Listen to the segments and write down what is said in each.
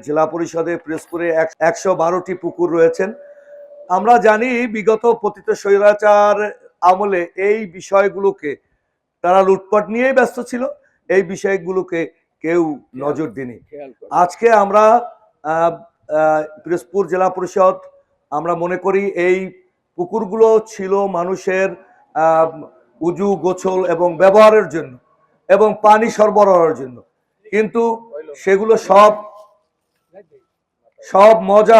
জেলা পরিষদে পিরোজপুরে 112টি পুকুর রয়েছেন। আমরা জানি বিগত পতিত স্বৈরাচার আমলে এই বিষয়গুলোকে তারা লুটপাট নিয়েই ব্যস্ত ছিল, এই বিষয়গুলোকে কেউ নজর দেয়নি। আজকে আমরা পিরোজপুর জেলা পরিষদ আমরা মনে করি এই পুকুরগুলো ছিল মানুষের উজু গোসল এবং ব্যবহারের জন্য এবং পানি সরবরাহের জন্য, কিন্তু সেগুলো সব মজা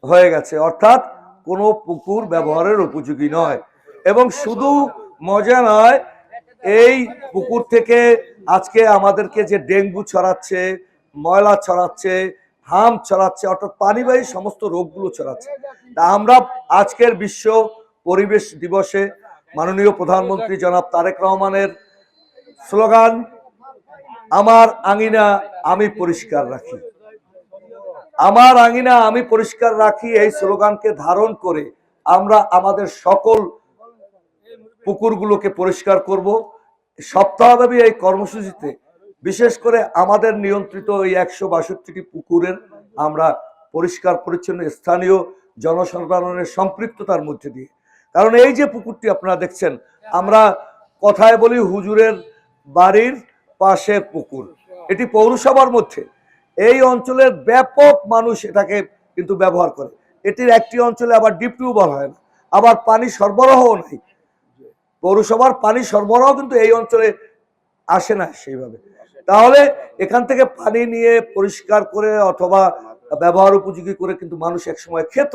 হয়ে গেছে, অর্থাৎ কোনো পুকুর ব্যবহারের উপযোগী নয়। এবং শুধু মজা নয়, এই পুকুর থেকে আজকে আমাদেরকে যে ডেঙ্গু ছড়াচ্ছে, ময়লা ছড়াচ্ছে, হাম ছড়াচ্ছে, অর্থাৎ পানিবাহী সমস্ত রোগগুলো ছড়াচ্ছে। তা আমরা আজকের বিশ্ব পরিবেশ দিবসে মাননীয় প্রধানমন্ত্রী জনাব তারেক রহমানের স্লোগান আমার আঙিনা আমি পরিষ্কার রাখি, আমার আঙিনা আমি পরিষ্কার রাখি, এই স্লোগানকে ধারণ করে আমরা আমাদের সকল পুকুরগুলোকে পরিষ্কার করব। সপ্তাহব্যাপী এই কর্মসূচিতে বিশেষ করে আমাদের নিয়ন্ত্রিত এই 162টি পুকুরের আমরা পরিষ্কার পরিচ্ছন্ন স্থানীয় জনসাধারণের সম্পৃক্ততার মধ্যে দিয়ে, কারণ এই যে পুকুরটি আপনারা দেখছেন, আমরা কথায় বলি হুজুরের বাড়ির পাশে পুকুর, এটি পৌরসভার মধ্যে, এই অঞ্চলের ব্যাপক মানুষ এটাকে কিন্তু ব্যবহার করে। এটির একটি অঞ্চলে আবার ডিপ টিউবওয়েল হয় না, আবার পানি সরবরাহও নাই, পৌরসভার পানি সরবরাহ কিন্তু এই অঞ্চলে আসে না সেইভাবে। তাহলে এখান থেকে পানি নিয়ে পরিষ্কার করে অথবা ব্যবহার উপযোগী করে কিন্তু মানুষ একসময় খেত,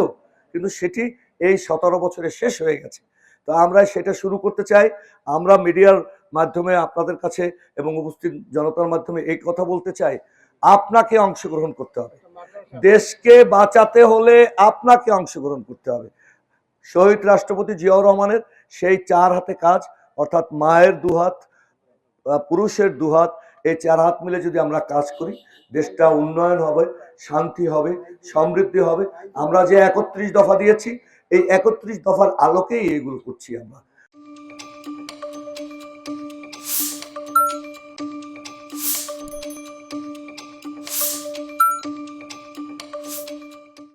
কিন্তু সেটি এই 17 বছরে শেষ হয়ে গেছে। তো আমরা সেটা শুরু করতে চাই। আমরা মিডিয়ার মাধ্যমে আপনাদের কাছে এবং উপস্থিত জনতার মাধ্যমে এই কথা বলতে চাই, আপনাকে অংশগ্রহণ করতে হবে, দেশকে বাঁচাতে হলে আপনাকে অংশগ্রহণ করতে হবে। শহীদ রাষ্ট্রপতি জিয়াউর রহমানের সেই 4 হাতে কাজ, অর্থাৎ মায়ের দুহাত, পুরুষের দুহাত, এই 4 হাত মিলে যদি আমরা কাজ করি, দেশটা উন্নয়ন হবে, শান্তি হবে, সমৃদ্ধি হবে। আমরা যে 31 দফা দিয়েছি, এই 31 দফার আলোকেই এগুলো করছি আমরা।